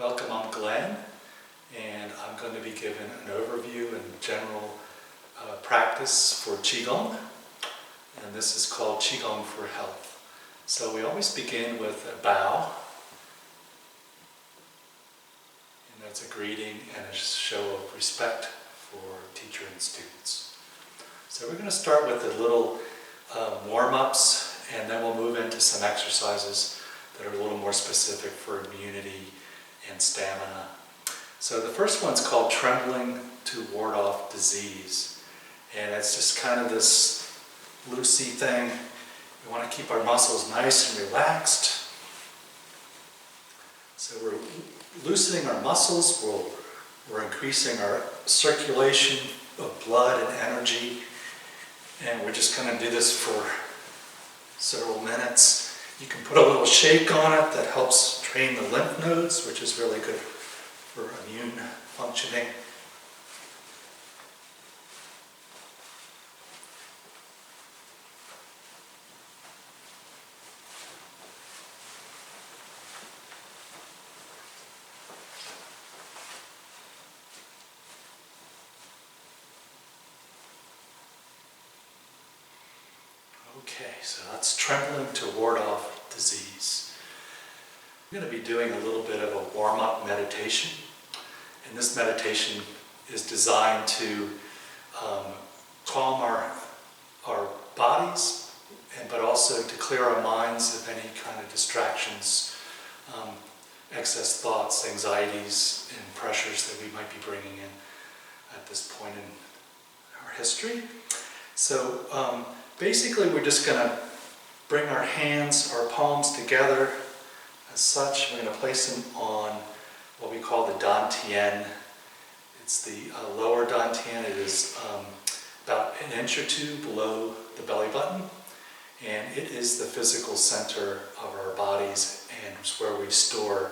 Welcome, I'm Glenn, and I'm going to be giving an overview and general practice for Qigong, and this is called Qigong for Health. So we always begin with a bow, and that's a greeting and a show of respect for teacher and students. So we're going to start with a little warm-ups, and then we'll move into some exercises that are a little more specific for immunity and stamina. So the first one's called trembling to ward off disease. And it's just kind of this loosey thing. We want to keep our muscles nice and relaxed. So we're loosening our muscles, we're increasing our circulation of blood and energy. And we're just going to do this for several minutes. You can put a little shake on it that helps train the lymph nodes, which is really good for immune functioning. Okay, so that's trembling to ward off disease. I'm going to be doing a little bit of a warm-up meditation. And this meditation is designed to calm our bodies, but also to clear our minds of any kind of distractions, excess thoughts, anxieties, and pressures that we might be bringing in at this point in our history. So basically we're just going to bring our hands, our palms together as such. We're going to place them on what we call the dantian. It's the lower dantian. It is about an inch or two below the belly button, and it is the physical center of our bodies, and it's where we store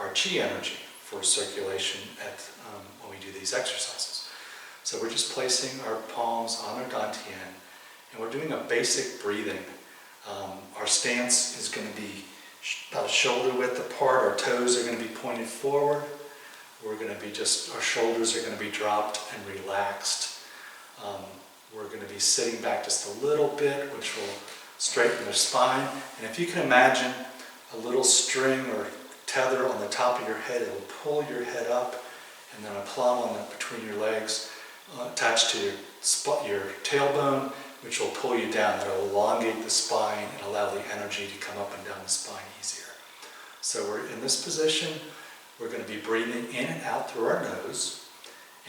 our qi energy for circulation when we do these exercises. So we're just placing our palms on our dantian, and we're doing a basic breathing. Our stance is going to be about shoulder width apart. Our toes are going to be pointed forward. We're going to be our shoulders are going to be dropped and relaxed. We're going to be sitting back just a little bit, which will straighten the spine. And if you can imagine a little string or tether on the top of your head, it will pull your head up, and then a plum between your legs attached to your tailbone, which will pull you down. That will elongate the spine and allow the energy to come up and down the spine easier. So we're in this position. We're going to be breathing in and out through our nose,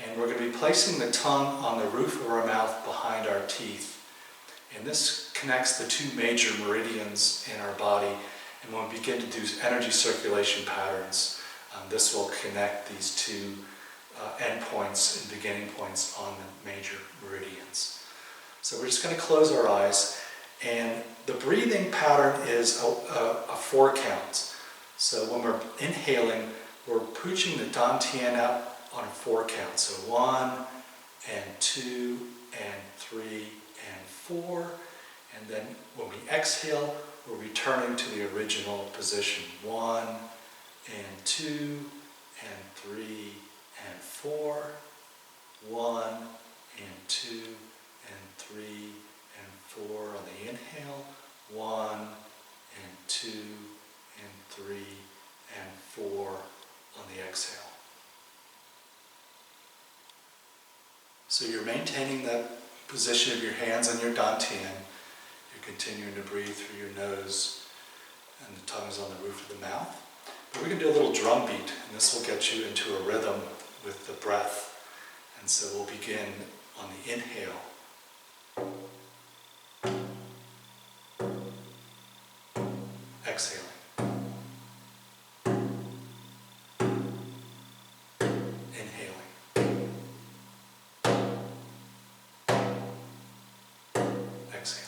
and we're going to be placing the tongue on the roof of our mouth behind our teeth. And this connects the two major meridians in our body. And when we begin to do energy circulation patterns, this will connect these two endpoints and beginning points on the major meridians. So we're just going to close our eyes, and the breathing pattern is a 4 count. So when we're inhaling, we're pushing the dantian out on a 4 count. So 1 and 2 and 3 and 4, and then when we exhale, we're returning to the original position. 1 and 2 and 3 and 4, 1 and 2 and 3 and 4 on the inhale, 1 and 2 and 3 and 4 on the exhale. So you're maintaining that position of your hands on your dantian. You're continuing to breathe through your nose, and the tongue is on the roof of the mouth. But we're going to do a little drum beat, and this will get you into a rhythm with the breath. And so we'll begin on the inhale. Exhaling. Inhaling. Exhaling.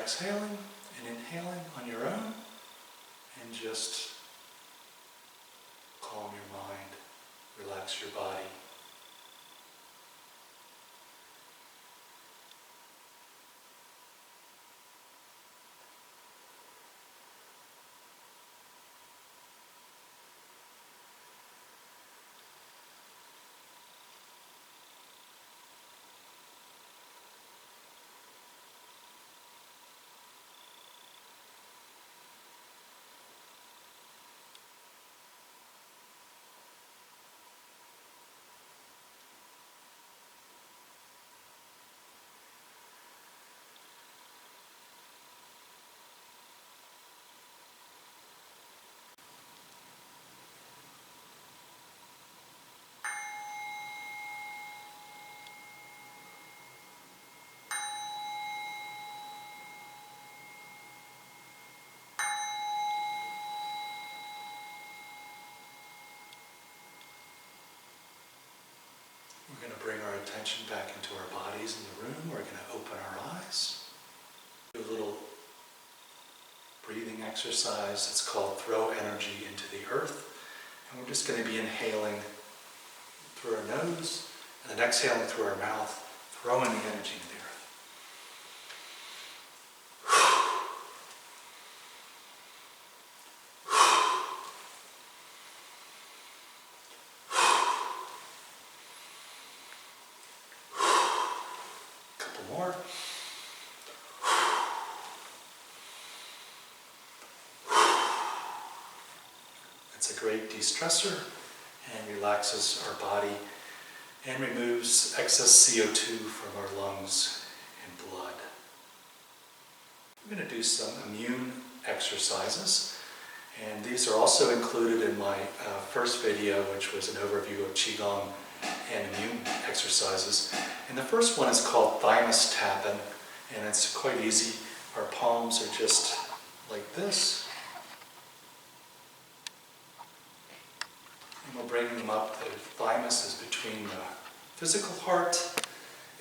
exhaling and inhaling on your own, and just calm your mind, relax your body. We're going to bring our attention back into our bodies in the room. We're going to open our eyes. Do a little breathing exercise. It's called throw energy into the earth. And we're just going to be inhaling through our nose and then exhaling through our mouth, throwing the energy into the earth. More. It's a great de-stressor and relaxes our body and removes excess CO2 from our lungs and blood. I'm going to do some immune exercises, and these are also included in my first video, which was an overview of Qigong and immune exercises. And the first one is called thymus tapping, and it's quite easy. Our palms are just like this. And we're bringing them up. The thymus is between the physical heart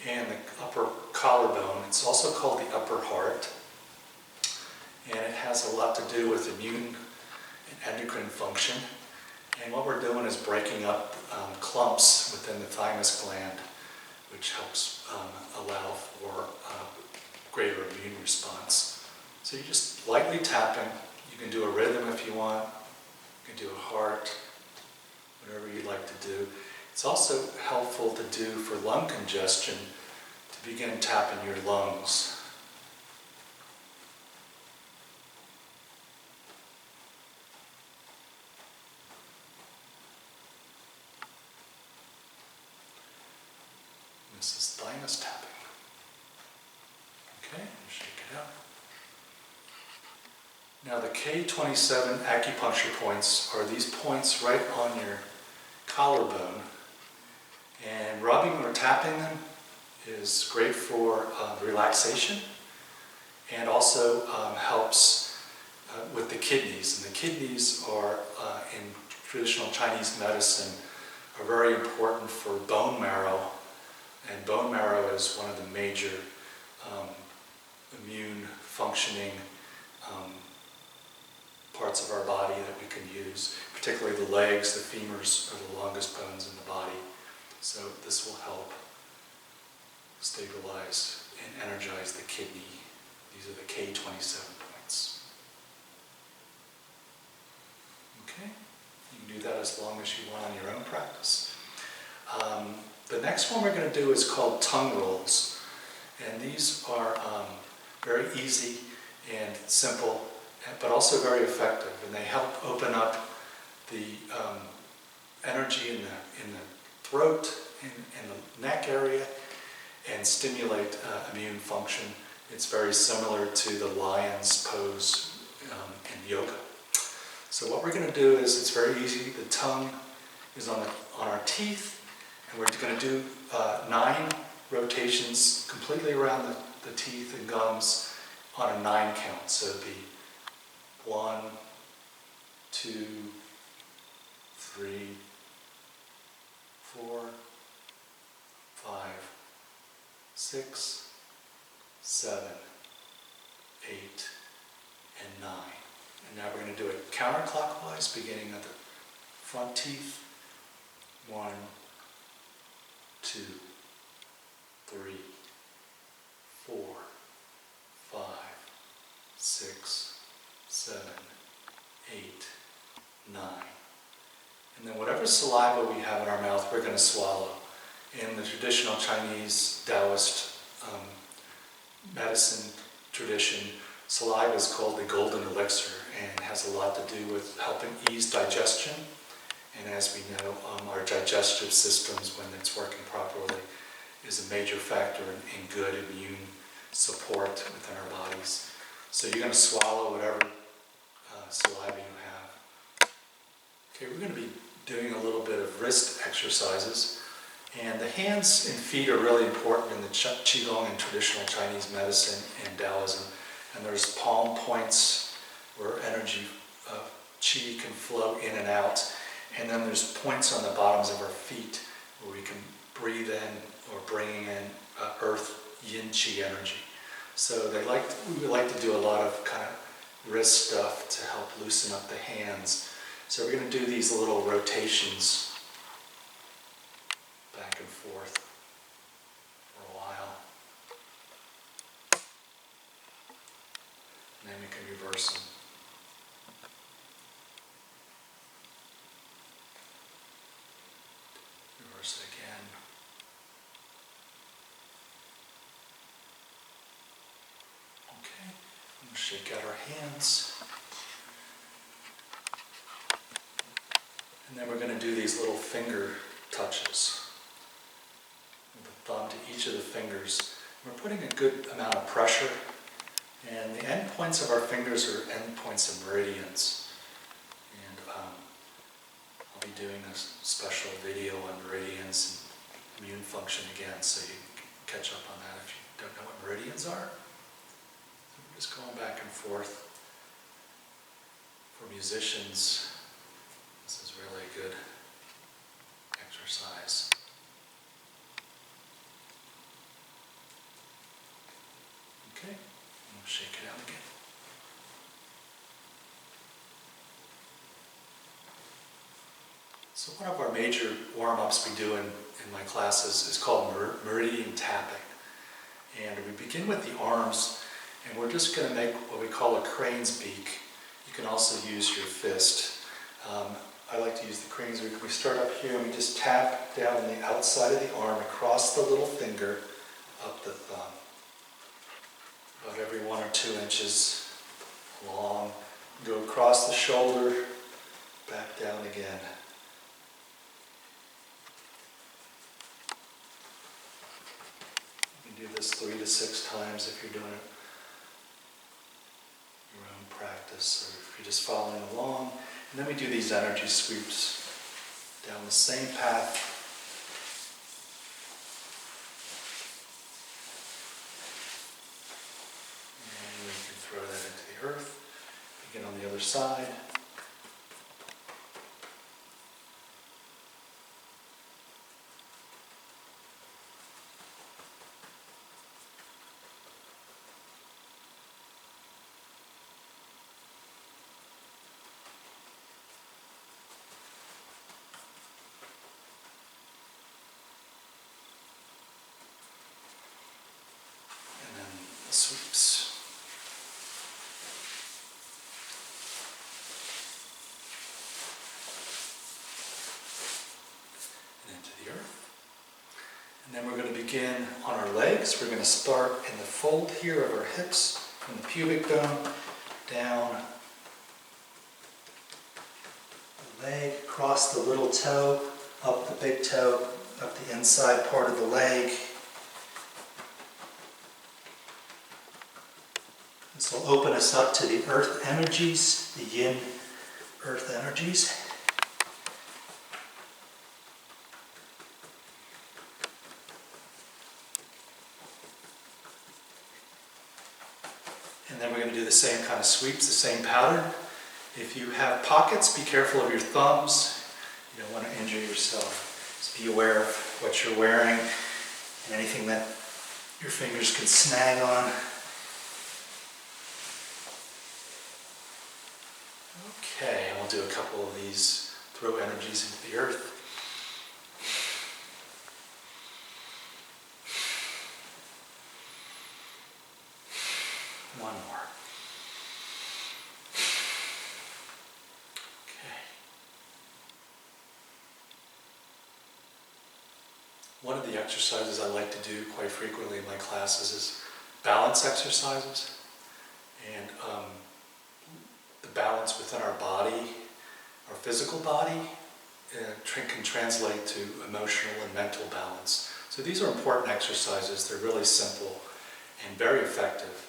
and the upper collarbone. It's also called the upper heart. And it has a lot to do with immune and endocrine function. And what we're doing is breaking up clumps within the thymus gland, which helps allow for greater immune response. So you're just lightly tapping. You can do a rhythm if you want. You can do a heart, whatever you'd like to do. It's also helpful to do for lung congestion to begin tapping your lungs. This is thymus tapping. Okay, shake it out. Now the K27 acupuncture points are these points right on your collarbone. And rubbing or tapping them is great for relaxation, and also helps with the kidneys. And the kidneys are, in traditional Chinese medicine, are very important for bone marrow. And bone marrow is one of the major immune functioning parts of our body that we can use. Particularly the legs, the femurs are the longest bones in the body. So this will help stabilize and energize the kidney. These are the K27 points. Okay, you can do that as long as you want on your own practice. The next one we're going to do is called tongue rolls. And these are very easy and simple, but also very effective. And they help open up the energy in the throat and the neck area and stimulate immune function. It's very similar to the lion's pose in yoga. So what we're going to do is, it's very easy. The tongue is on our teeth. And we're going to do 9 rotations completely around the teeth and gums on a 9 count. So it'd be 1, 2, 3, 4, 5, 6, 7, 8, and 9. And now we're going to do it counterclockwise, beginning at the front teeth. 1, 2, 3, 4, 5, 6, 7, 8, 9. And then whatever saliva we have in our mouth, we're going to swallow. In the traditional Chinese Taoist medicine tradition, saliva is called the golden elixir and has a lot to do with helping ease digestion. And as we know, our digestive systems, when it's working properly, is a major factor in good immune support within our bodies. So you're going to swallow whatever saliva you have. Okay, we're going to be doing a little bit of wrist exercises. And the hands and feet are really important in the Qigong and traditional Chinese medicine and Taoism. And there's palm points where energy, Qi can flow in and out. And then there's points on the bottoms of our feet where we can breathe in or bringing in earth yin Qi energy. So we like to do a lot of kind of wrist stuff to help loosen up the hands. So we're going to do these little rotations back and forth for a while. And then we can reverse them. Reverse it again. Okay, I'm going to shake out our hands. And then we're going to do these little finger touches. With the thumb to each of the fingers. We're putting a good amount of pressure, and the end points of our fingers are end points of meridians. And I'll be doing a special video on meridians and immune function again, so you can catch up on that if you don't know what meridians are. So we're just going back and forth. For musicians, this is really a good exercise. Okay, and we'll shake it out again. So one of our major warm-ups we do in my classes is called meridian tapping. And we begin with the arms, and we're just going to make what we call a crane's beak. You can also use your fist. I like to use the crane's beak. We start up here and we just tap down the outside of the arm across the little finger up the thumb. About every 1 or 2 inches long. Go across the shoulder, back down again. You can do this 3 to 6 times if you're doing it your own practice, or if you're just following along. And then we do these energy sweeps down the same path. And we can throw that into the earth. Begin on the other side. Sweeps. And into the earth. And then we're going to begin on our legs. We're going to start in the fold here of our hips, from the pubic bone down the leg, across the little toe, up the big toe, up the inside part of the leg. This will open us up to the earth energies, the yin earth energies. And then we're going to do the same kind of sweeps, the same pattern. If you have pockets, be careful of your thumbs. You don't want to injure yourself. Just be aware of what you're wearing and anything that your fingers can snag on. Okay, and we'll do a couple of these throw energies into the earth. One more. Okay. One of the exercises I like to do quite frequently in my classes is balance exercises. And the balance within our body, our physical body, can translate to emotional and mental balance. So these are important exercises. They're really simple and very effective.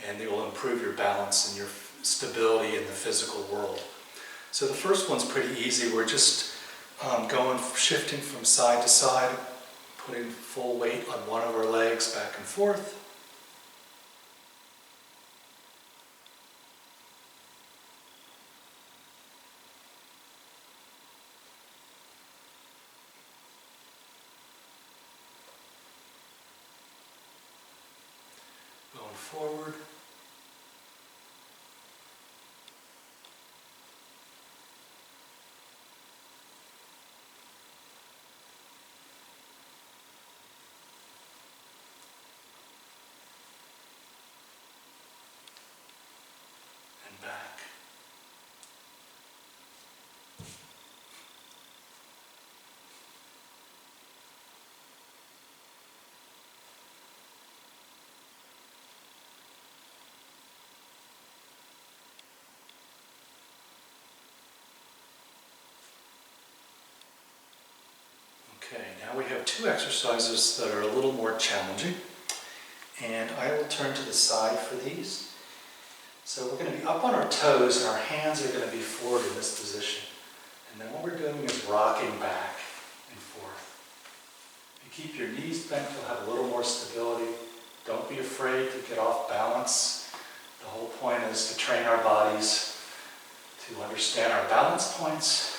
And they will improve your balance and your stability in the physical world. So the first one's pretty easy. We're just shifting from side to side, putting full weight on one of our legs back and forth. Going forward. And back. Okay, now we have two exercises that are a little more challenging, and I will turn to the side for these. So we're going to be up on our toes and our hands are going to be forward in this position. And then what we're doing is rocking back and forth. If you keep your knees bent, you'll have a little more stability. Don't be afraid to get off balance. The whole point is to train our bodies to understand our balance points.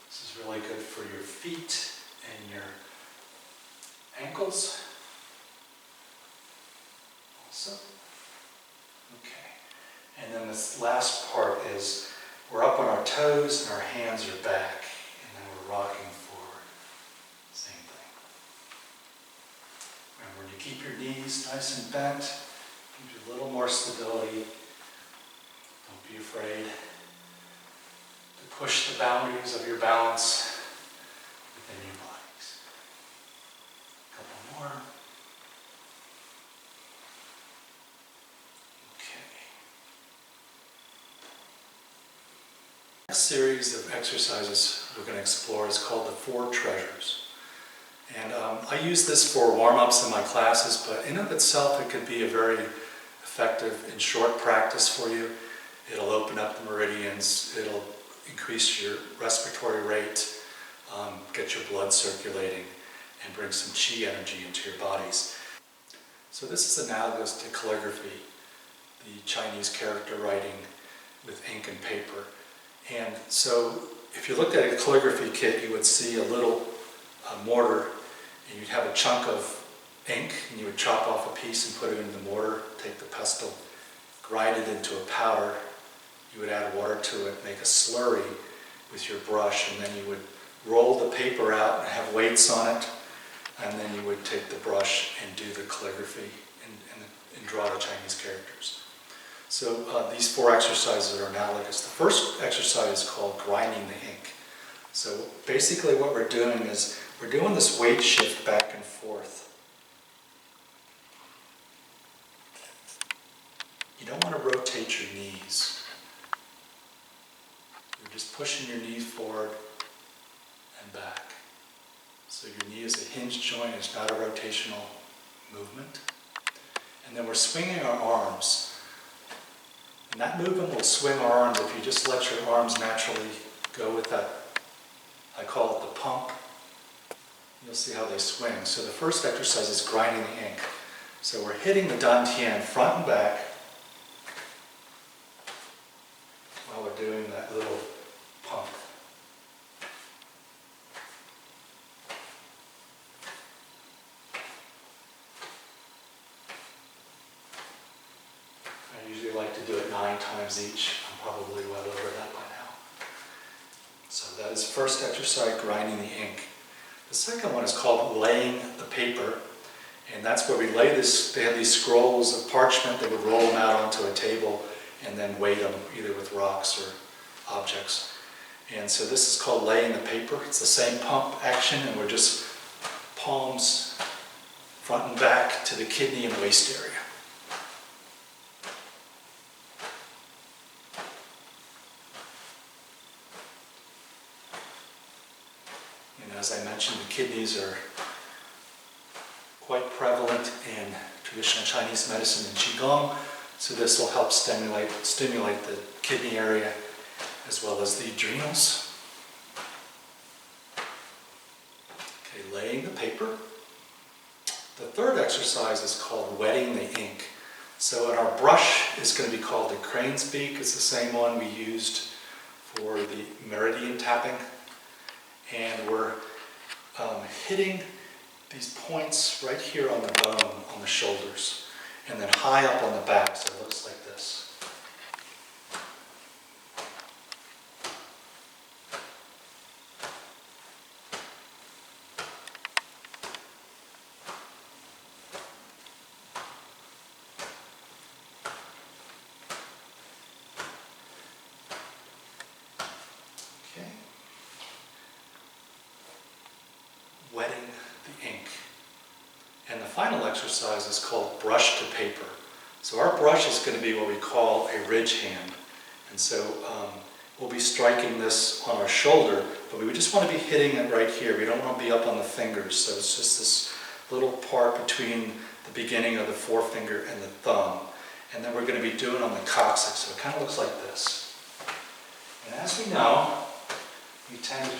This is really good for your feet and your ankles. Also. Okay. And then this last part is we're up on our toes and our hands are back. And then we're rocking forward. Same thing. Remember to keep your knees nice and bent. Give you a little more stability. Don't be afraid to push the boundaries of your balance within your bodies. A couple more. Okay. The next series of exercises we're going to explore is called the 4 treasures. And I use this for warm-ups in my classes, but in of itself it could be a very effective and short practice for you. It'll open up the meridians, it'll increase your respiratory rate, get your blood circulating, and bring some Qi energy into your bodies. So this is analogous to calligraphy, the Chinese character writing with ink and paper. And so if you looked at a calligraphy kit, you would see a little mortar, and you'd have a chunk of ink, and you would chop off a piece and put it in the mortar, take the pestle, grind it into a powder. You would add water to it, make a slurry with your brush, and then you would roll the paper out and have weights on it, and then you would take the brush and do the calligraphy and draw the Chinese characters. So these 4 exercises are analogous. The first exercise is called grinding the ink. So basically what we're doing is we're doing this weight shift back and forth. You don't want to rotate your knees. You're just pushing your knees forward and back. So your knee is a hinged joint, it's not a rotational movement. And then we're swinging our arms. And that movement will swing our arms if you just let your arms naturally go with that, I call it the pump. You'll see how they swing. So the first exercise is grinding the ink. So we're hitting the dantian front and back while we're doing that little pump. times each. I'm probably well over that by now. So that is first exercise, grinding the ink. The second one is called laying the paper. And that's where we lay this. They had these scrolls of parchment. They would roll them out onto a table and then weight them either with rocks or objects. And so this is called laying the paper. It's the same pump action, and we're just palms front and back to the kidney and waist area. And as I mentioned, the kidneys are quite prevalent in traditional Chinese medicine and Qigong, so this will help stimulate the kidney area as well as the adrenals. Okay, laying the paper. The third exercise is called wetting the ink. So our brush is going to be called the crane's beak. It's the same one we used for the meridian tapping. And we're hitting these points right here on the bone, on the shoulders, and then high up on the back, so it looks like this. Okay. Wetting the ink. And the final exercise is called brush to paper. So our brush is going to be what we call a ridge hand. And so we'll be striking this on our shoulder, but we just want to be hitting it right here. We don't want to be up on the fingers. So it's just this little part between the beginning of the forefinger and the thumb. And then we're going to be doing on the coccyx. So it kind of looks like this. And as we know, we tend to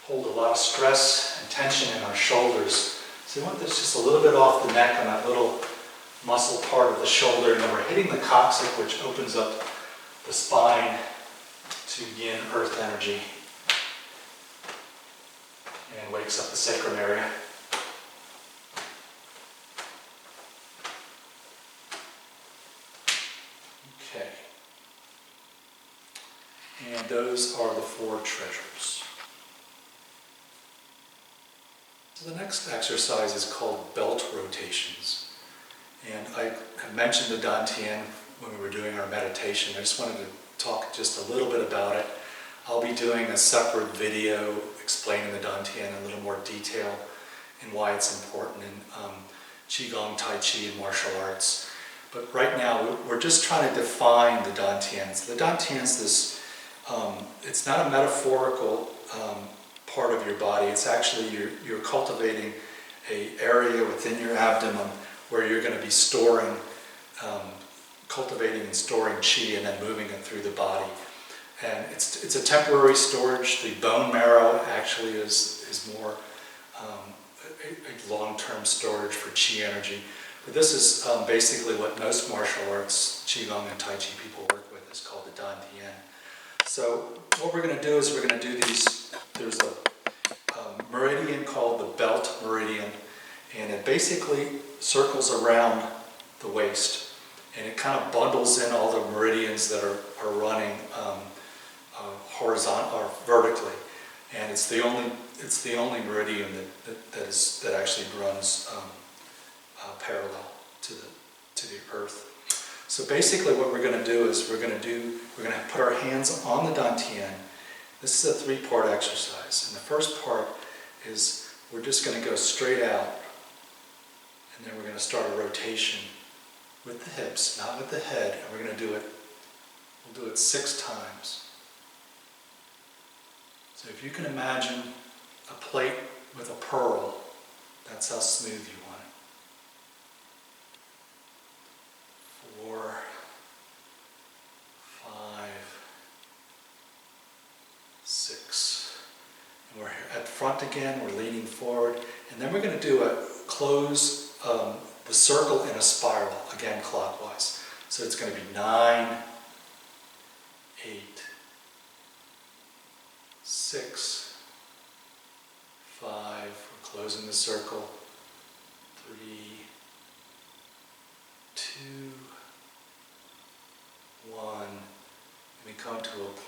hold a lot of stress and tension in our shoulders. So we want this just a little bit off the neck on that little muscle part of the shoulder, and then we're hitting the coccyx, which opens up the spine to yin earth energy and wakes up the sacrum area. Okay. And those are the 4 treasures. So the next exercise is called belt rotations. And I have mentioned the Dantian when we were doing our meditation. I just wanted to talk just a little bit about it. I'll be doing a separate video explaining the Dantian in a little more detail and why it's important in Qigong, Tai Chi, and martial arts. But right now, we're just trying to define the Dantian. So the Dantian is this, it's not a metaphorical part of your body. It's actually, you're cultivating an area within your abdomen where you're going to be storing, cultivating and storing qi and then moving it through the body. And it's a temporary storage. The bone marrow actually is more a long-term storage for qi energy. But this is basically what most martial arts, Qigong and Tai Chi people work with. It's called the Dantian. So what we're going to do is we're going to do these. There's a meridian called the belt meridian, and it basically circles around the waist, and it kind of bundles in all the meridians that are running horizontal or vertically, and it's the only meridian that actually runs parallel to the earth. So basically, what we're going to do is we're going to put our hands on the Dantian. This is a 3-part exercise, and the first part is we're just going to go straight out, and then we're going to start a rotation with the hips, not with the head, and we're going to do it. We'll do it 6 times. So if you can imagine a plate with a pearl, that's how smooth you want it. 4, 5, 6. And we're at front again, we're leaning forward, and then we're going to do a close the circle in a spiral, again clockwise. So it's going to be 9, 8, 6, 5, we're closing the circle, 3, 2,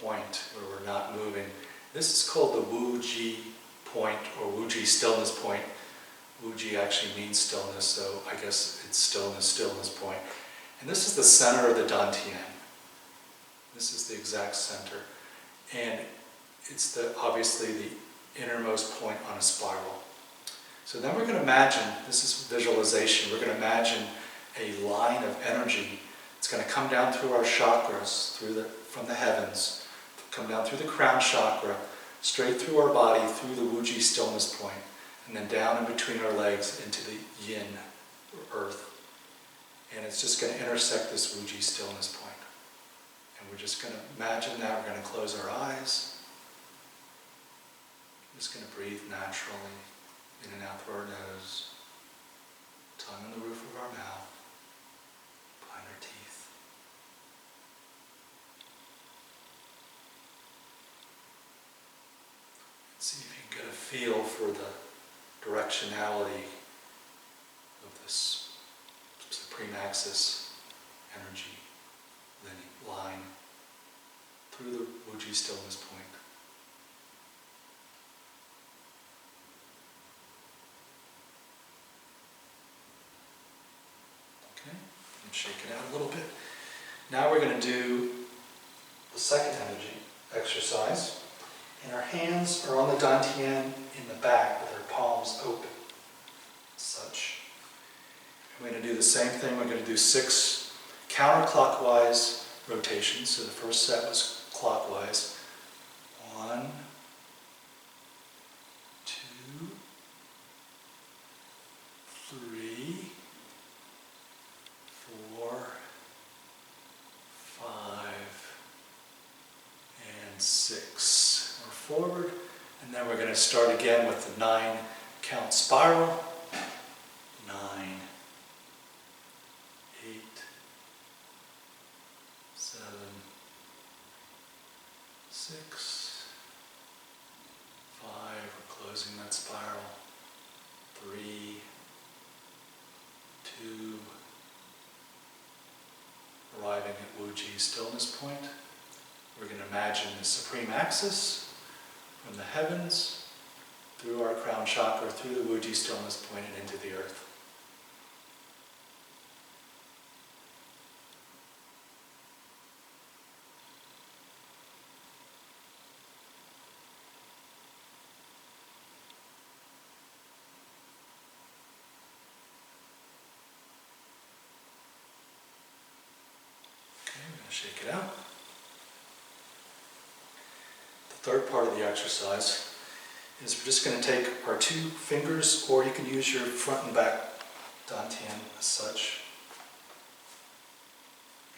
point where we're not moving. This is called the Wu-Ji point, or Wu-Ji stillness point. Wu-Ji actually means stillness, so I guess it's stillness point. And this is the center of the Dantian. This is the exact center. And it's obviously the innermost point on a spiral. So then we're going to imagine, this is visualization, we're going to imagine a line of energy. It's going to come down through our chakras, from the heavens, come down through the crown chakra, straight through our body, through the Wu-Ji stillness point, and then down in between our legs into the yin, or earth. And it's just going to intersect this Wu-Ji stillness point. And we're just going to imagine that. We're going to close our eyes. Just going to breathe naturally, in and out through our nose, tongue on the roof of our mouth, behind our teeth. See if you can get a feel for the directionality of this supreme axis energy line through the Wu-Ji stillness point. Okay, and shake it out a little bit. Now we're going to do the second energy exercise. And our hands are on the Dantian in the back with our palms open, as such. We're going to do the same thing. We're going to do 6 counterclockwise rotations. So the first set was clockwise. 1, 2, 3, 4, 5, and 6. Forward, and then we're going to start again with the 9 count spiral. 9, 8, 7, 6, 5, we're closing that spiral. 3, 2, arriving at Wu-Ji stillness point. We're going to imagine the supreme axis from the heavens, through our crown chakra, through the Wu-Ji stillness point, and into the earth. Okay, we're going to shake it out. Third part of the exercise is we're just going to take our 2 fingers, or you can use your front and back Dantian as such.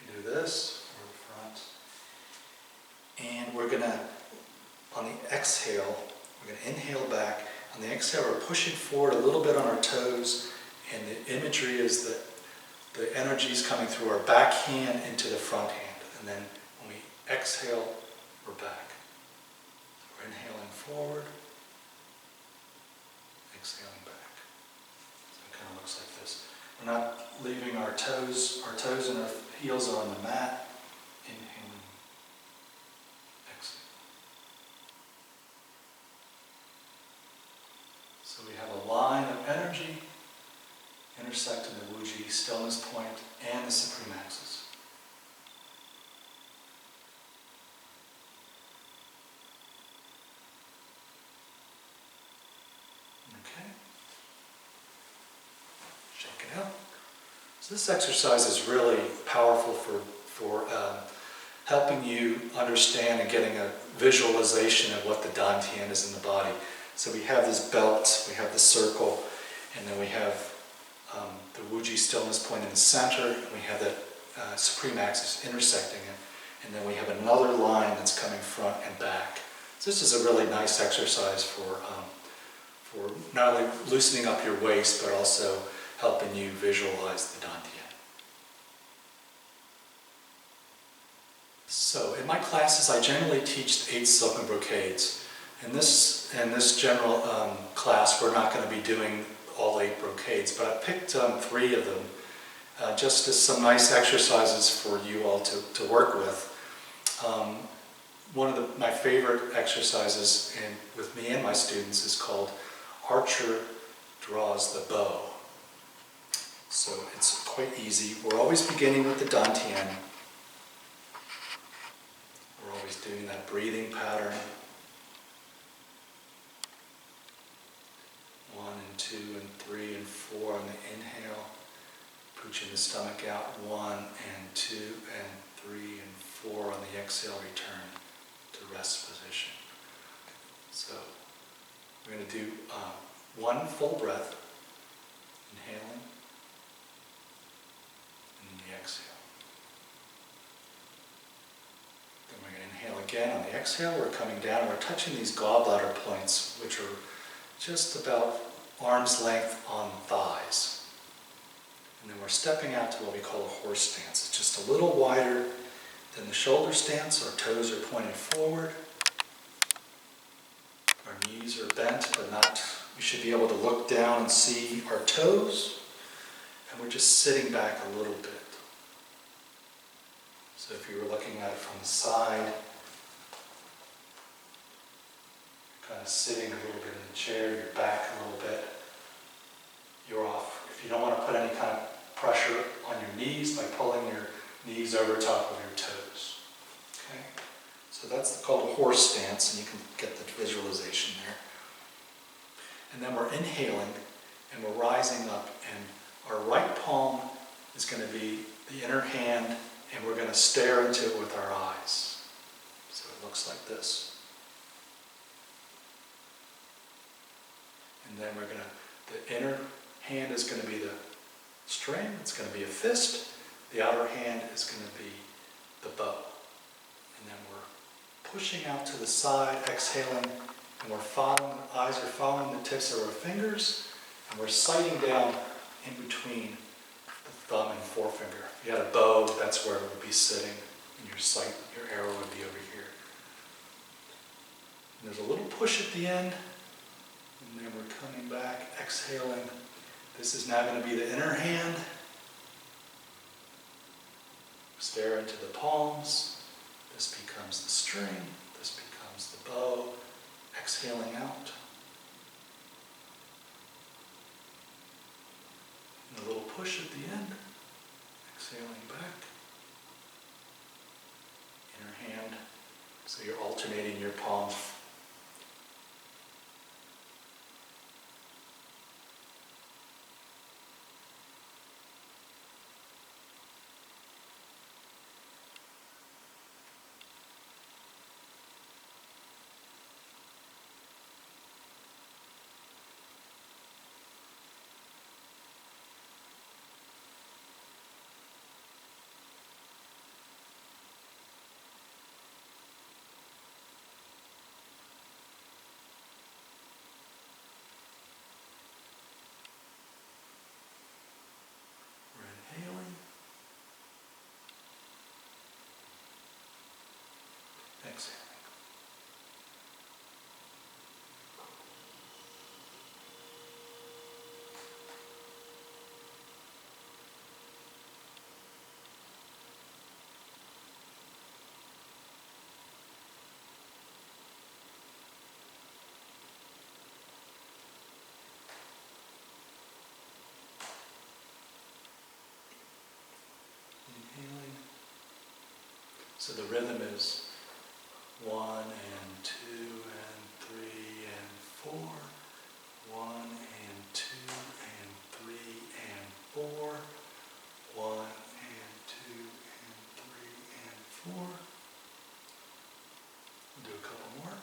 You do this, or the front. And we're going to, on the exhale, we're going to inhale back. On the exhale, we're pushing forward a little bit on our toes, and the imagery is that the energy is coming through our back hand into the front hand. And then when we exhale, we're back. We're inhaling forward, exhaling back. So it kind of looks like this. We're not leaving our toes and our heels are on the mat. Inhaling, exhaling. So we have a line of energy intersecting the Wu-Ji stillness point and the supreme axis. So this exercise is really powerful for helping you understand and getting a visualization of what the Dantian is in the body. So we have this belt, we have the circle, and then we have the Wu-Ji stillness point in the center, and we have that supreme axis intersecting it, and then we have another line that's coming front and back. So this is a really nice exercise for not only loosening up your waist, but also helping you visualize the Dantian. So in my classes, I generally teach 8 silken brocades. In this general class, we're not going to be doing all 8 brocades, but I picked 3 of them just as some nice exercises for you all to work with. one of my favorite exercises with me and my students is called Archer Draws the Bow. So it's quite easy. We're always beginning with the dantian. We're always doing that breathing pattern. 1 and 2 and 3 and 4 on the inhale. Pushing the stomach out. 1 and 2 and 3 and 4 on the exhale. Return to rest position. So we're going to do one full breath. Inhaling. And the exhale. Then we're going to inhale again on the exhale. We're coming down. We're touching these gallbladder points, which are just about arm's length on thighs. And then we're stepping out to what we call a horse stance. It's just a little wider than the shoulder stance. Our toes are pointed forward. Our knees are bent, but not. We should be able to look down and see our toes. And we're just sitting back a little bit. So if you were looking at it from the side, kind of sitting a little bit in the chair, you're back a little bit, you're off. If you don't want to put any kind of pressure on your knees, by pulling your knees over top of your toes. Okay? So that's called a horse stance, and you can get the visualization there. And then we're inhaling, and we're rising up, and our right palm is going to be the inner hand, and we're going to stare into it with our eyes. So it looks like this. And then we're going to, the inner hand is going to be the string, it's going to be a fist. The outer hand is going to be the bow. And then we're pushing out to the side, exhaling, and we're following, eyes are following the tips of our fingers, and we're sighting down in between the thumb and forefinger. If you had a bow, that's where it would be sitting, and your sight, your arrow would be over here. And there's a little push at the end, and then we're coming back, exhaling. This is now going to be the inner hand. Stare into the palms. This becomes the string. This becomes the bow. Exhaling out. And a little push at the end. Exhaling back. Inner hand. So you're alternating your palms. Inhaling. Exhaling. Inhaling. So the rhythm is 1 and 2 and 3 and 4. 1 and 2 and 3 and 4. 1 and 2 and 3 and 4. We'll do a couple more.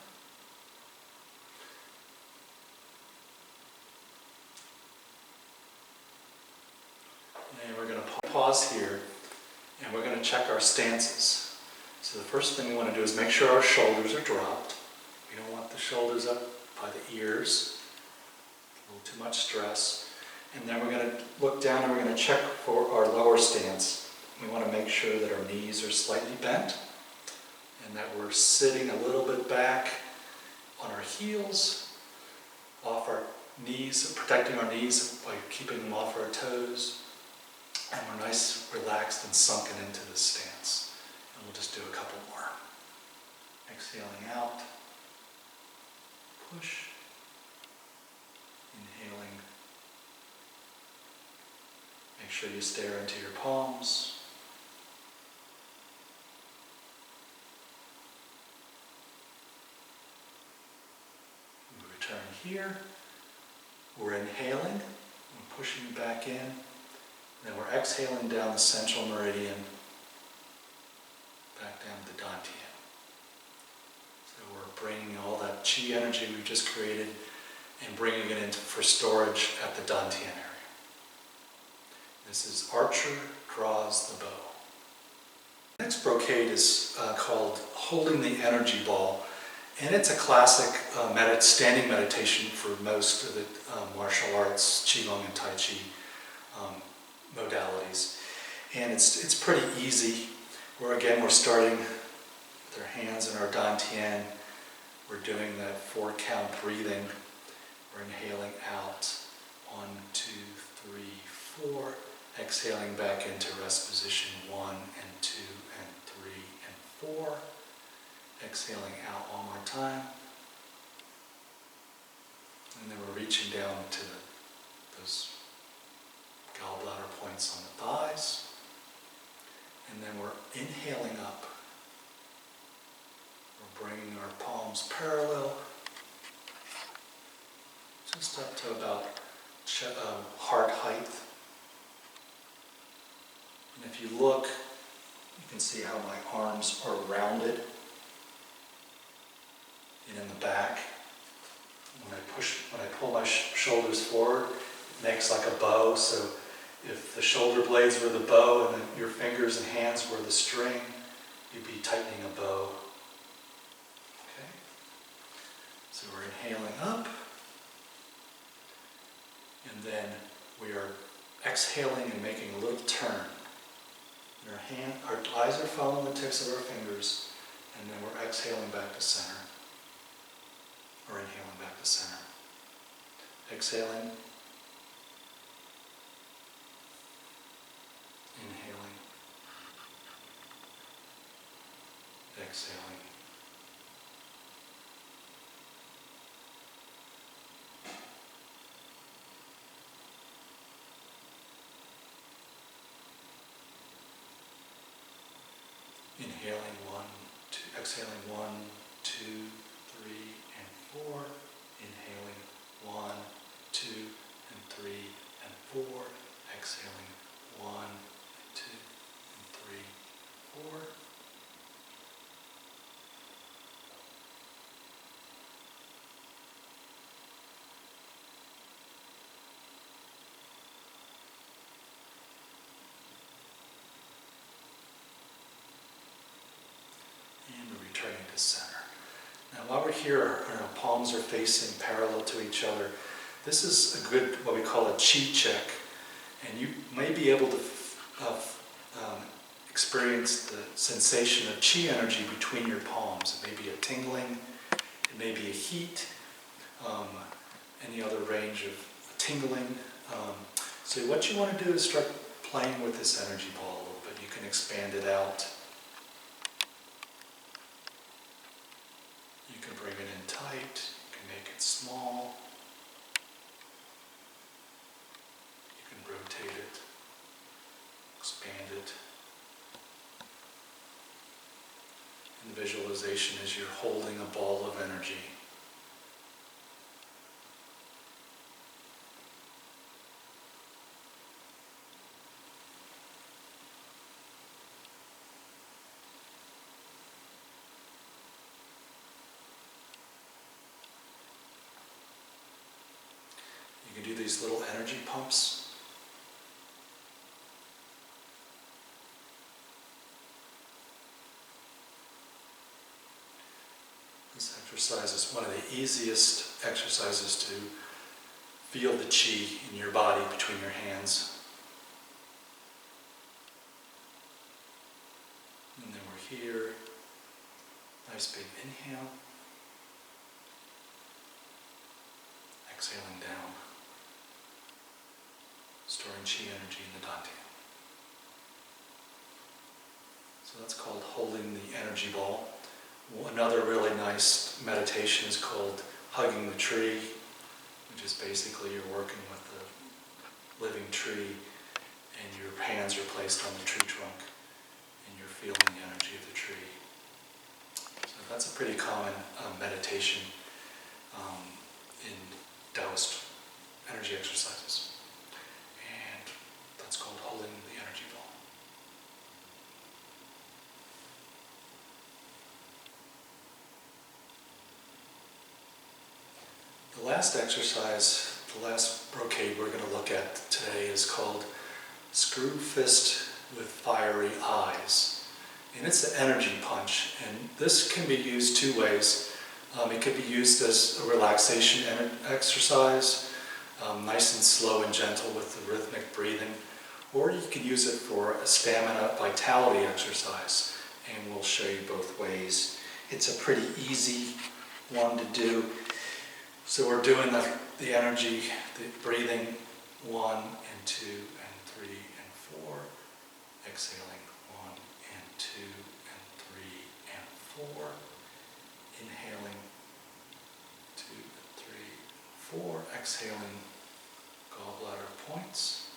And we're going to pause here, and we're going to check our stances. So the first thing we want to do is make sure our shoulders are dropped. We don't want the shoulders up by the ears. A little too much stress. And then we're going to look down and we're going to check for our lower stance. We want to make sure that our knees are slightly bent and that we're sitting a little bit back on our heels, off our knees, protecting our knees by keeping them off our toes. And we're nice, relaxed, and sunken into this stance. And we'll just do a couple more. Exhaling out. Push. Inhaling. Make sure you stare into your palms. We return here. We're inhaling. We're pushing back in. Then we're exhaling down the central meridian. Back down to the dantian. So we're bringing all that chi energy we just created and bringing it into for storage at the dantian area. This is Archer Draws the Bow. The next brocade is called Holding the Energy Ball, and it's a classic standing meditation for most of the martial arts, Qigong and Tai Chi modalities. And it's pretty easy. We're starting with our hands in our dantian. We're doing that 4-count breathing. We're inhaling out, 1, 2, 3, 4. Exhaling back into rest position, 1 and 2 and 3 and 4. Exhaling out one more time. And then we're reaching down to those gallbladder points on the thighs. And then we're inhaling up. We're bringing our palms parallel, just up to about heart height. And if you look, you can see how my arms are rounded and in the back. When I pull my shoulders forward, it makes like a bow. So if the shoulder blades were the bow and then your fingers and hands were the string, you'd be tightening a bow. Okay? So we're inhaling up. And then we are exhaling and making a little turn. And our eyes are following the tips of our fingers, and then we're exhaling back to center. Or inhaling back to center. Exhaling. Inhaling. Exhaling. Inhaling 1, 2, exhaling 1, 2, 3, and 4. Inhaling 1, 2, and 3, and 4. Exhaling 1, 2, and 3, 4. And we're returning to center. Now while we're here, our palms are facing parallel to each other. This is a good, what we call a chi check. And you may be able to experience the sensation of chi energy between your palms. It may be a tingling, it may be a heat, any other range of tingling. So what you want to do is start playing with this energy ball a little bit. You can expand it out. You can bring it in tight, you can make it small, you can rotate it, expand it. And the visualization is you're holding a ball of energy. You can do these little energy pumps. This exercise is one of the easiest exercises to feel the chi in your body between your hands. And then we're here. Nice big inhale. Exhaling down. Storing chi energy in the dantian. So that's called holding the energy ball. Another really nice meditation is called Hugging the Tree, which is basically you're working with the living tree and your hands are placed on the tree trunk and you're feeling the energy of the tree. So that's a pretty common meditation in Taoist energy exercises. And that's called holding the energy ball. The last exercise, the last brocade we're going to look at today is called Screw Fist with Fiery Eyes. And it's an energy punch, and this can be used two ways. It could be used as a relaxation exercise, nice and slow and gentle with the rhythmic breathing, or you can use it for a stamina vitality exercise, and we'll show you both ways. It's a pretty easy one to do. So we're doing the energy, the breathing, 1 and 2 and 3 and 4, exhaling 1 and 2 and 3 and 4, inhaling 2 and 3, 4, exhaling gallbladder points.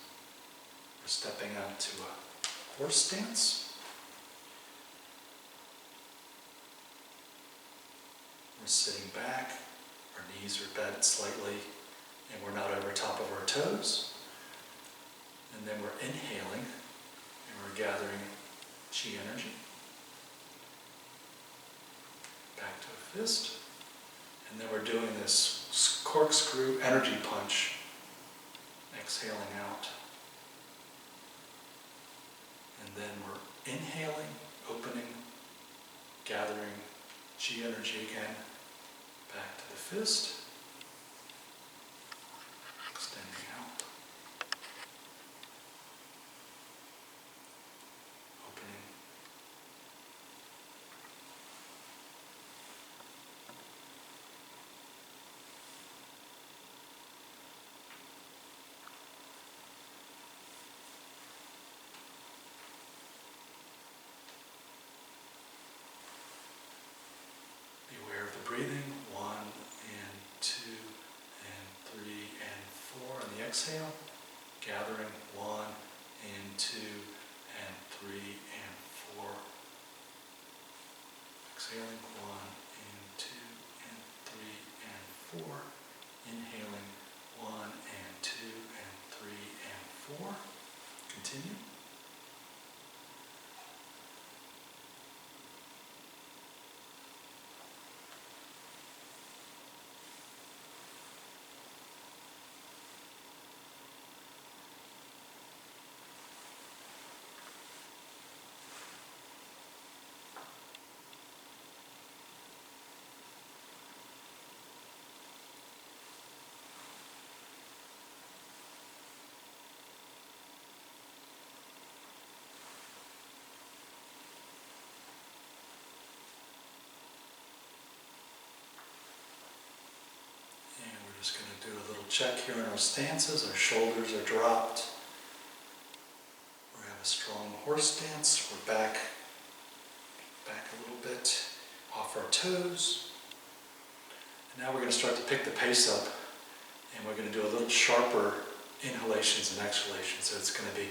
We're stepping out to a horse stance. We're sitting back. Our knees are bent slightly and we're not over top of our toes. And then we're inhaling and we're gathering chi energy. Back to a fist. And then we're doing this corkscrew energy punch. Exhaling out. And then we're inhaling, opening, gathering chi energy again. Back to the fist, extending out, opening, beware of the breathing. 1 and 2 and 3 and 4 on the exhale. Gathering 1 and 2 and 3 and 4. Exhaling 1 and 2 and 3 and 4. Inhaling 1 and 2 and 3 and 4. Continue. Just going to do a little check here in our stances. Our shoulders are dropped. We have a strong horse stance. We're back a little bit off our toes. And now we're going to start to pick the pace up. And we're going to do a little sharper inhalations and exhalations. So it's going to be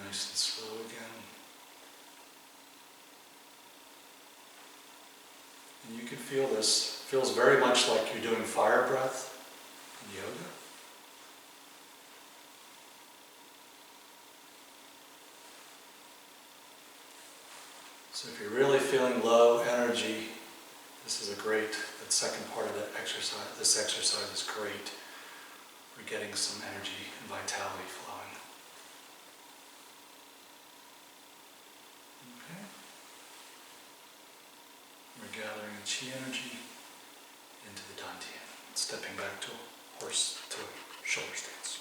nice and slow again. And you can feel this. It feels very much like you're doing fire breath in yoga. So if you're really feeling low energy, this is a great, that second part of the exercise, this exercise is great for getting some energy and vitality flowing. Okay. gathering the Qi energy into the Dantian. Stepping back to a horse, to a shoulder stance.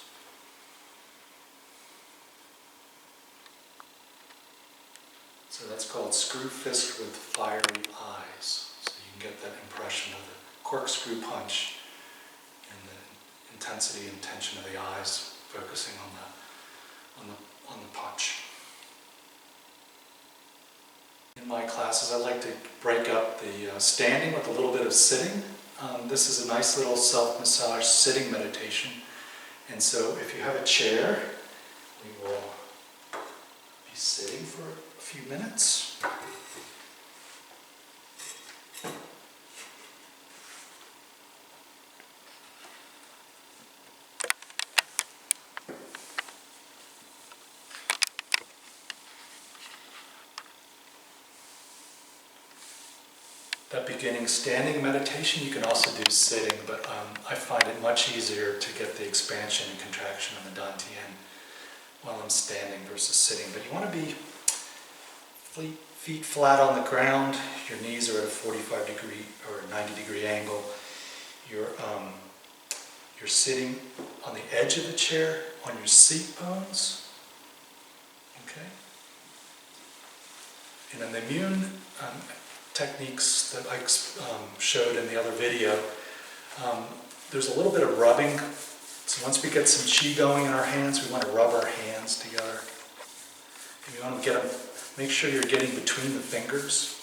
So that's called screw fist with fiery eyes. So you can get that impression of the corkscrew punch and the intensity and tension of the eyes, focusing on the punch. In my classes, I like to break up the standing with a little bit of sitting. This is a nice little self-massage sitting meditation. And so if you have a chair, we will be sitting for a few minutes. That beginning standing meditation you can also do sitting, but I find it much easier to get the expansion and contraction of the Dantian while I'm standing versus sitting. But you want to be feet flat on the ground, your knees are at a 45 degree or 90 degree angle. You're sitting on the edge of the chair on your seat bones. Okay? And then the immune techniques that I showed in the other video, there's a little bit of rubbing. So once we get some Qi going in our hands, we want to rub our hands together. And you want to get them, make sure you're getting between the fingers.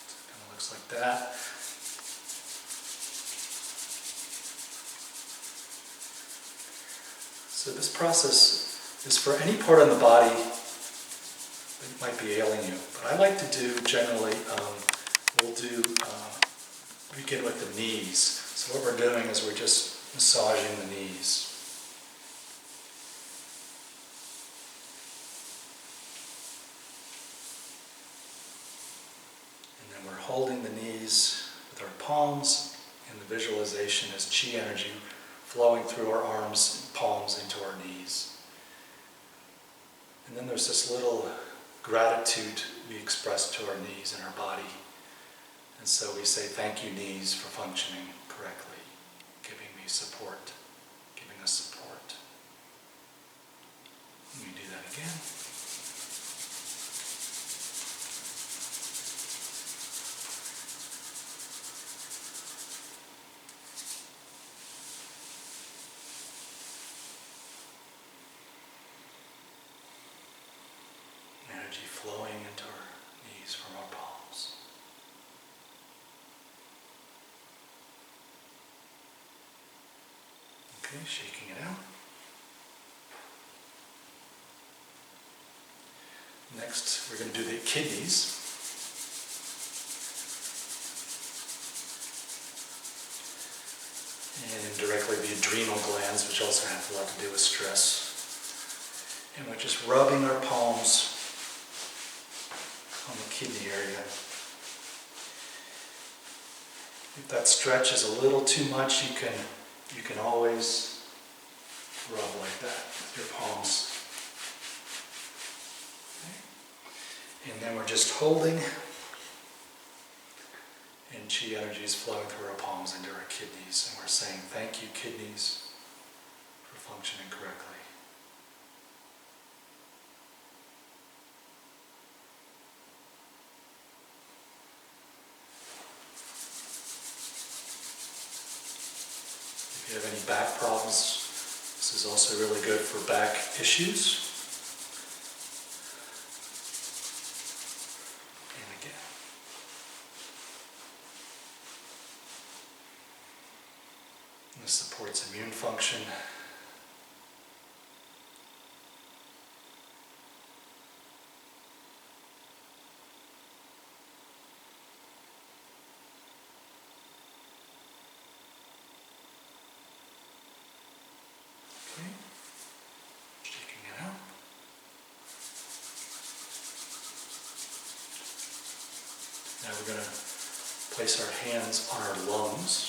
It kind of looks like that. So this process is for any part on the body that might be ailing you. But I like to do, generally, begin with the knees. So what we're doing is we're just massaging the knees. And then we're holding the knees with our palms, and the visualization is Qi energy flowing through our arms and palms into our knees. And then there's this little gratitude we express to our knees and our body. And so we say, thank you, knees, for functioning correctly, giving me support, giving us support. Let me do that again. Energy flowing into our knees from our palms. Okay, shaking it out. Next, we're going to do the kidneys. And indirectly the adrenal glands, which also have a lot to do with stress. And we're just rubbing our palms on the kidney area. If that stretch is a little too much, you can always rub like that with your palms. Okay. And then we're just holding, and Qi energy is flowing through our palms into our kidneys, and we're saying, thank you, kidneys, for functioning correctly. If you have any back problems, this is also really good for back issues. And again. And this supports immune function. Okay. Shaking it out. Now we're going to place our hands on our lungs.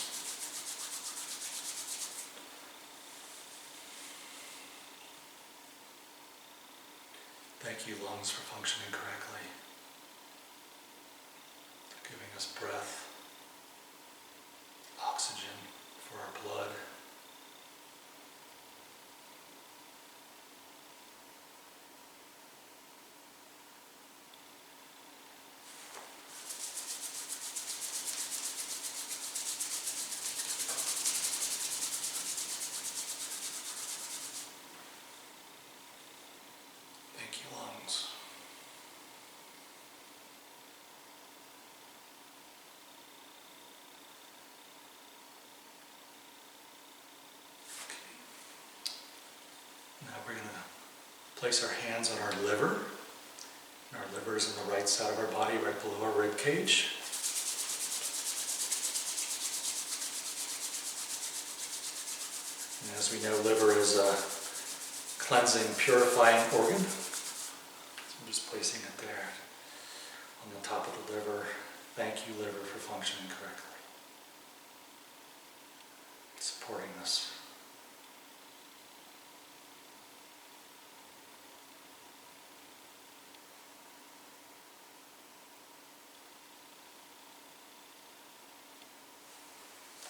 Thank you, lungs, for functioning correctly. place our hands on our liver. And our liver is on the right side of our body, right below our rib cage. And as we know, liver is a cleansing, purifying organ. So I'm just placing it there on the top of the liver. Thank you, liver, for functioning correctly. Supporting us.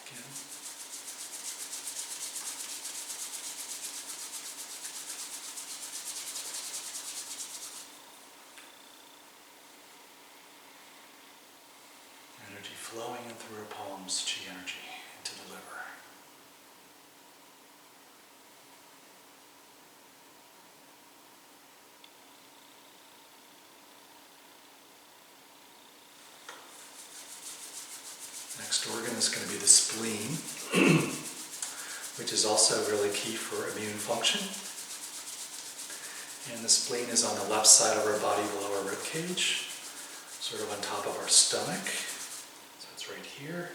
Again. Energy flowing in through our palms, chi energy into the liver. Next organ is going to be the spleen, which is also really key for immune function. And the spleen is on the left side of our body below our rib cage, sort of on top of our stomach. So it's right here.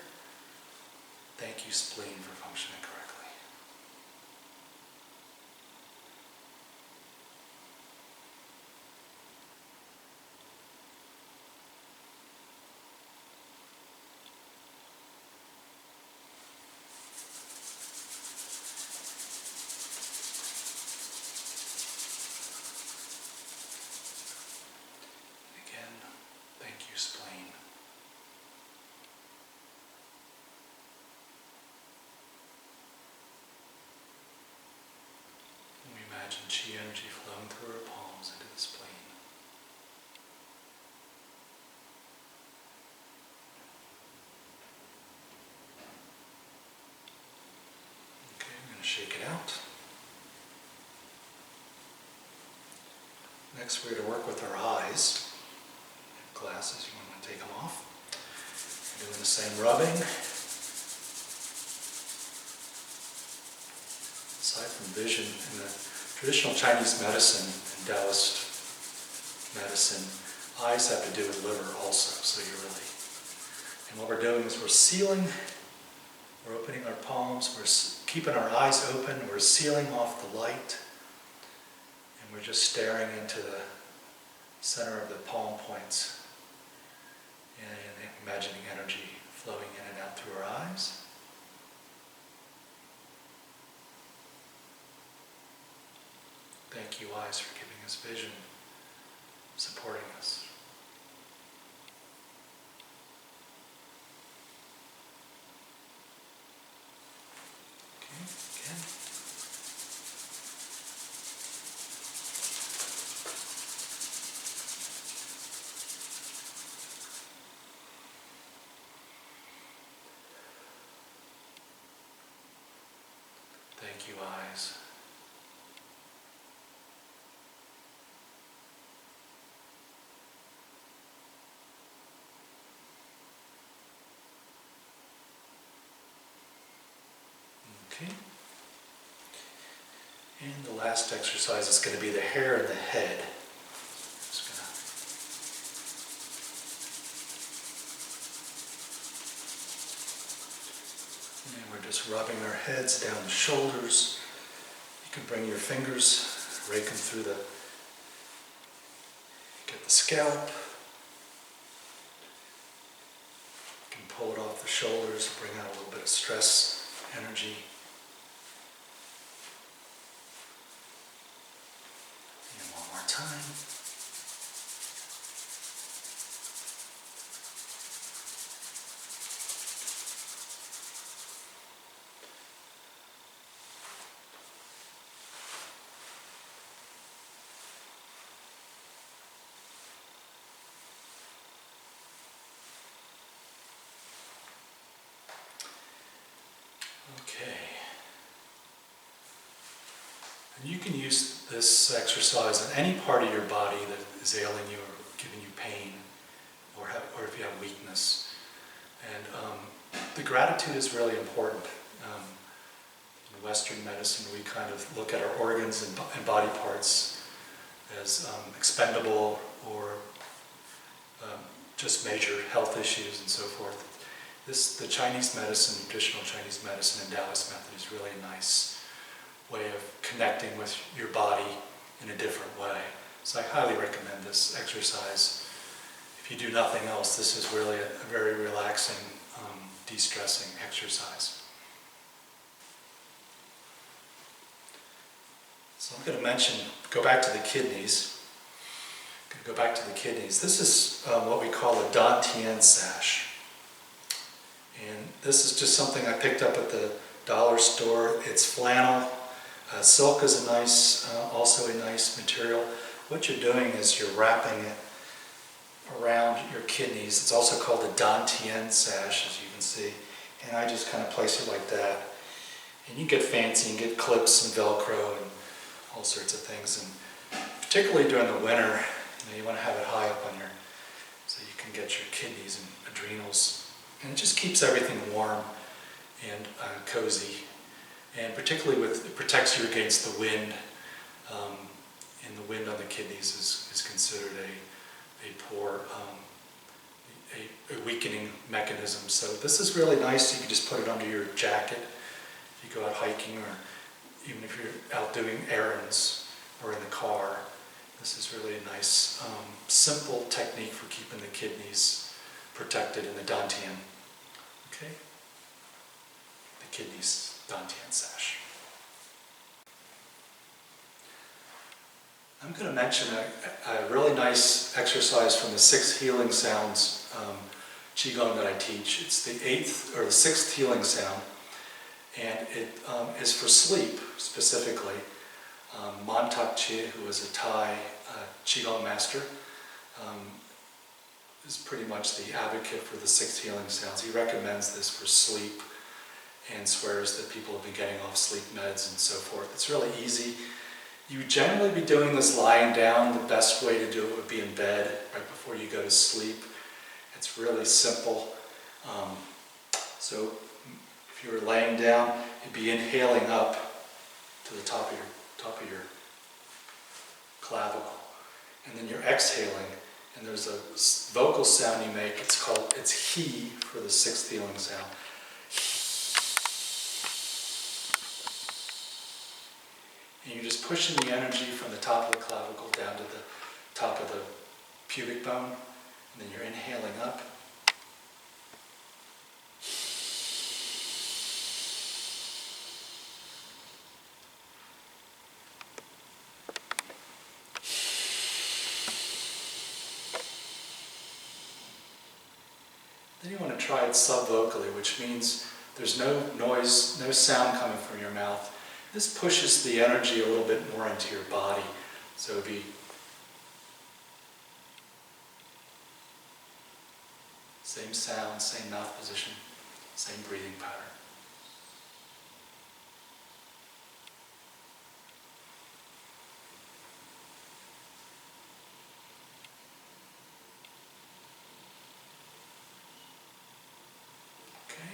Thank you, spleen, for functioning correctly. Spleen. And we imagine chi energy flowing through our palms into the spleen. Okay, I'm going to shake it out. Next, we're going to work with our eyes. Glasses, you want to take them off. You're doing the same rubbing. Aside from vision, in the traditional Chinese medicine and Taoist medicine, eyes have to do with liver also, so you're really... And what we're doing is we're sealing, we're opening our palms, we're keeping our eyes open, we're sealing off the light, and we're just staring into the center of the palm points. And imagining energy flowing in and out through our eyes. Thank you, eyes, for giving us vision, supporting us. Okay, again. Thank you, eyes. Okay. And the last exercise is going to be the hair and the head. Just gonna... And we're just rubbing our heads down the shoulders. You can bring your fingers, rake them through the, get the scalp. You can pull it off the shoulders, bring out a little bit of stress, energy. And one more time. Okay. And you can use this exercise on any part of your body that is ailing you or giving you pain, or if you have weakness. And the gratitude is really important. In Western medicine, we kind of look at our organs and body parts as expendable or just major health issues and so forth. The Chinese medicine, traditional Chinese medicine and Taoist method is really a nice way of connecting with your body in a different way. So I highly recommend this exercise. If you do nothing else, this is really a very relaxing, de-stressing exercise. So I'm going to go back to the kidneys. This is what we call a Dantian sash. And this is just something I picked up at the dollar store. It's flannel. Silk is also a nice material. What you're doing is you're wrapping it around your kidneys. It's also called a Dantian sash, as you can see. And I just kind of place it like that. And you get fancy and get clips and Velcro and all sorts of things. And particularly during the winter, you want to have it high up on so you can get your kidneys and adrenals. And it just keeps everything warm and cozy. And particularly it protects you against the wind. And the wind on the kidneys is considered a poor, a weakening mechanism. So this is really nice. You can just put it under your jacket if you go out hiking, or even if you're out doing errands or in the car. This is really a nice, simple technique for keeping the kidneys protected in the Dantian. Okay? The kidneys Dantian sash. I'm going to mention a really nice exercise from the 6 healing sounds Qigong that I teach. It's the 8th or the 6th healing sound, and it is for sleep specifically. Mantak Chi, who is a Thai Qigong master, is pretty much the advocate for the 6 healing sounds. He recommends this for sleep and swears that people have been getting off sleep meds and so forth. It's really easy. You would generally be doing this lying down. The best way to do it would be in bed right before you go to sleep. It's really simple. So if you were laying down, you'd be inhaling up to the top of your clavicle, and then you're exhaling, and there's a vocal sound you make. It's he for the 6th healing sound. And you're just pushing the energy from the top of the clavicle down to the top of the pubic bone, and then you're inhaling up. Then you want to try it subvocally, which means there's no noise, no sound coming from your mouth. This pushes the energy a little bit more into your body. So it would be same sound, same mouth position, same breathing pattern. Okay.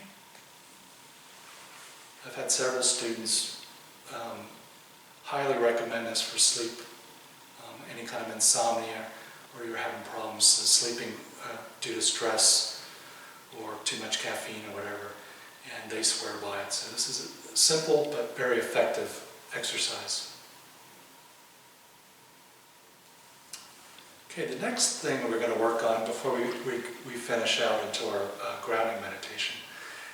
I've had several students highly recommend this for sleep, any kind of insomnia, or you're having problems sleeping due to stress or too much caffeine or whatever, and they swear by it. So this is a simple but very effective exercise. Okay, the next thing we're going to work on before we finish out into our grounding meditation,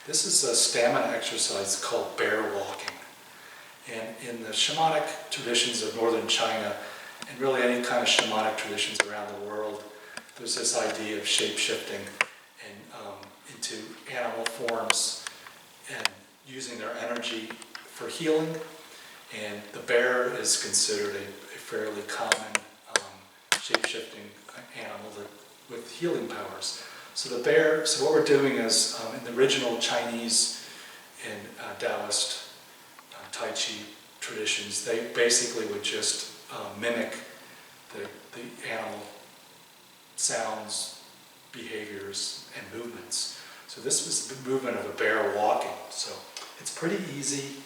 this is a stamina exercise called bear walking. And in the shamanic traditions of northern China, and really any kind of shamanic traditions around the world, there's this idea of shape-shifting and into animal forms and using their energy for healing. And the bear is considered a fairly common shape-shifting animal with healing powers. So the bear, so what we're doing is, in the original Chinese and Taoist Tai Chi traditions, they basically would just mimic the animal sounds, behaviors, and movements. So this was the movement of a bear walking. So it's pretty easy.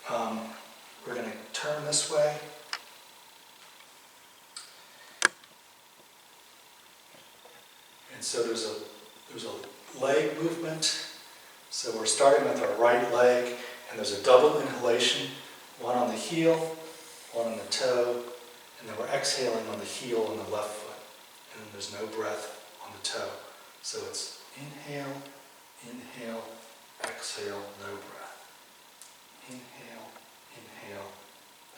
We're going to turn this way, And so there's a leg movement. So we're starting with our right leg, and there's a double inhalation, one on the heel, one on the toe, and then we're exhaling on the heel on the left foot. And then there's no breath on the toe. So it's inhale, inhale, exhale, no breath. Inhale, inhale,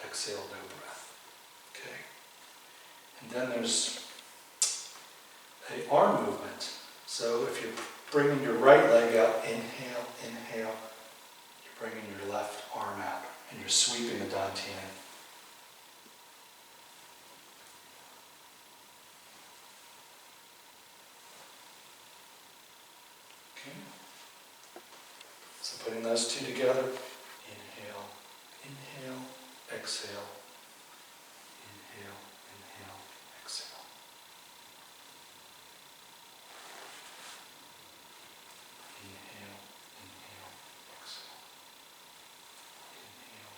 exhale, no breath. Okay. And then there's an arm movement. So if you're bringing your right leg out, inhale, inhale, you're bringing your left arm out, and you're sweeping the dantian. Okay. So putting those two together, inhale, inhale, exhale, inhale, inhale, exhale. Inhale, inhale, exhale. Inhale,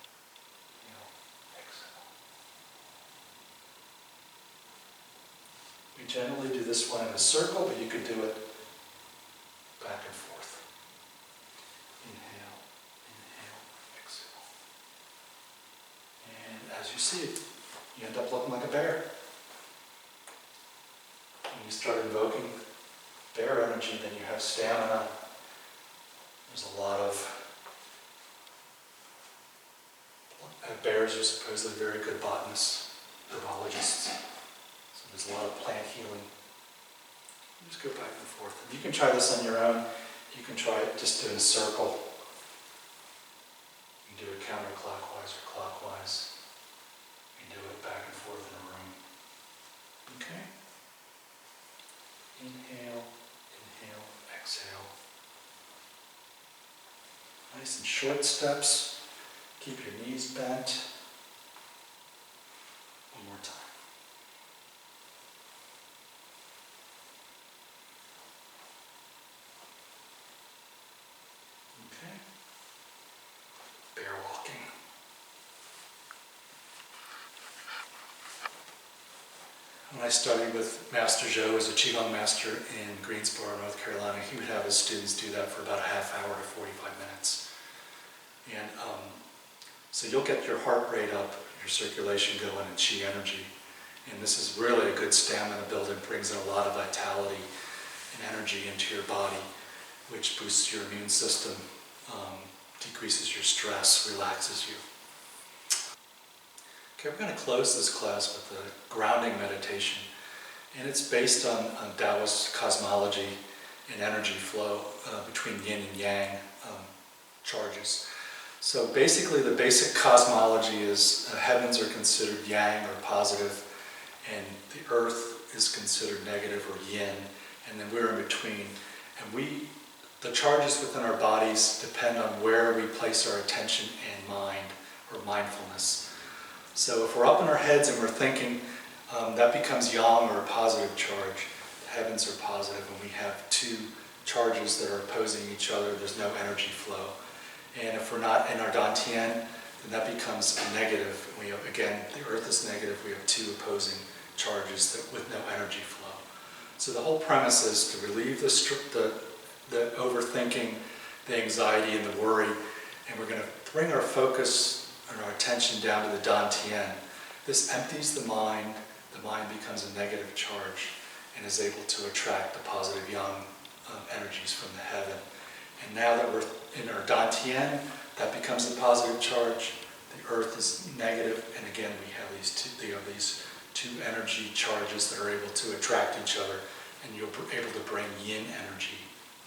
inhale, exhale. We generally do this one in a circle, but you could do it back and forth. Inhale, inhale, exhale. And as you see it, you end up looking like a bear. When you start invoking bear energy, then you have stamina. There's a lot of bears are supposedly very good botanists, herbologists. So there's a lot of plant healing. You just go back and forth. And you can try this on your own. You can try it just in a circle. You can do it counterclockwise or clockwise. You can do it back and forth in a room. Okay? Inhale, inhale, exhale. Nice and short steps. Keep your knees bent. One more time. Okay. Bear walking. When I studied with Master Zhou as a Qigong master in Greensboro, North Carolina, he would have his students do that for about a half hour to 45 minutes. And so you'll get your heart rate up, your circulation going, and Qi energy. And this is really a good stamina builder. It brings in a lot of vitality and energy into your body, which boosts your immune system, decreases your stress, relaxes you. Okay, we're going to close this class with a grounding meditation. And it's based on Taoist cosmology and energy flow between yin and yang charges. So basically the basic cosmology is heavens are considered yang or positive, and the earth is considered negative or yin, and then we're in between. And the charges within our bodies depend on where we place our attention and mind, or mindfulness. So if we're up in our heads and we're thinking, that becomes yang or a positive charge. The heavens are positive, and we have two charges that are opposing each other. There's no energy flow. And if we're not in our dantian, then that becomes a negative. We have, again, the earth is negative. We have two opposing charges with no energy flow. So the whole premise is to relieve the overthinking, the anxiety, and the worry. And we're going to bring our focus and our attention down to the dantian. This empties the mind. The mind becomes a negative charge and is able to attract the positive yang energies from the heaven. And now that we're in our dantian, that becomes a positive charge. The earth is negative, and again we have these two energy charges that are able to attract each other, and you're able to bring yin energy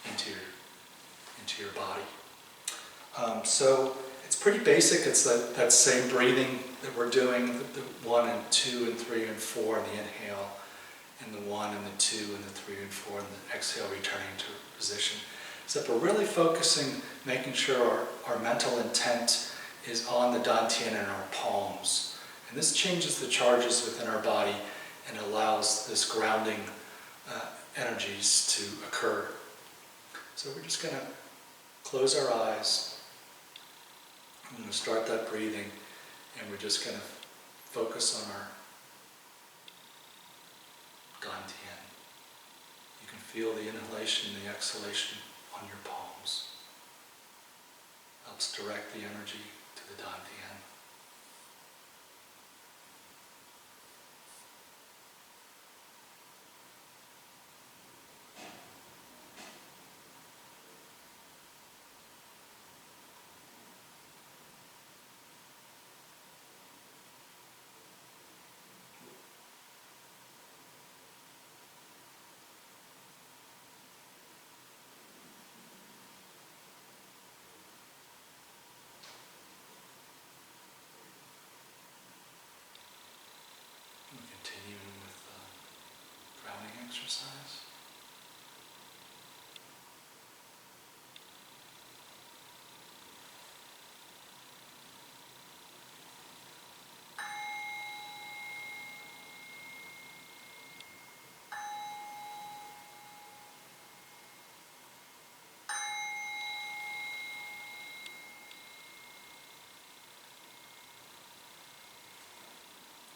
into your body. So it's pretty basic. It's that same breathing that we're doing, the 1 and 2 and 3 and 4 in the inhale, and the 1 and the 2 and the 3 and 4 and the exhale, returning to position. Except we're really focusing, making sure our mental intent is on the dantian and our palms. And this changes the charges within our body and allows this grounding energies to occur. So we're just going to close our eyes. I'm going to start that breathing, and we're just going to focus on our dantian. You can feel the inhalation and the exhalation on your palms. Helps direct the energy to the dantian. Continuing with the grounding exercise.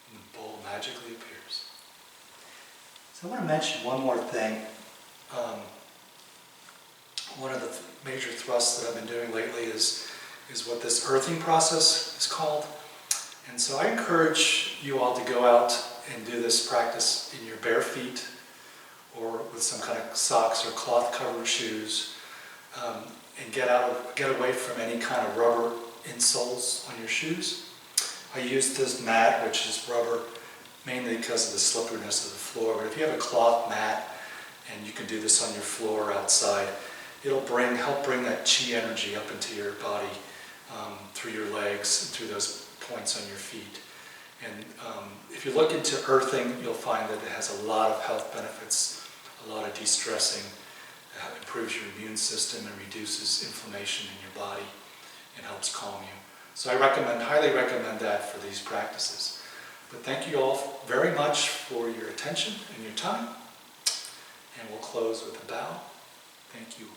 And the bowl magically appears. So I want to mention one more thing. One of the major thrusts that I've been doing lately is what this earthing process is called. And so I encourage you all to go out and do this practice in your bare feet or with some kind of socks or cloth covered shoes, and get away from any kind of rubber insoles on your shoes. I use this mat, which is rubber, mainly because of the slipperiness of the floor. But if you have a cloth mat, and you can do this on your floor outside, it'll help bring that chi energy up into your body, through your legs, and through those points on your feet. And if you look into earthing, you'll find that it has a lot of health benefits, a lot of de-stressing, improves your immune system and reduces inflammation in your body and helps calm you. So I highly recommend that for these practices. But thank you all very much for your attention and your time. And we'll close with a bow. Thank you.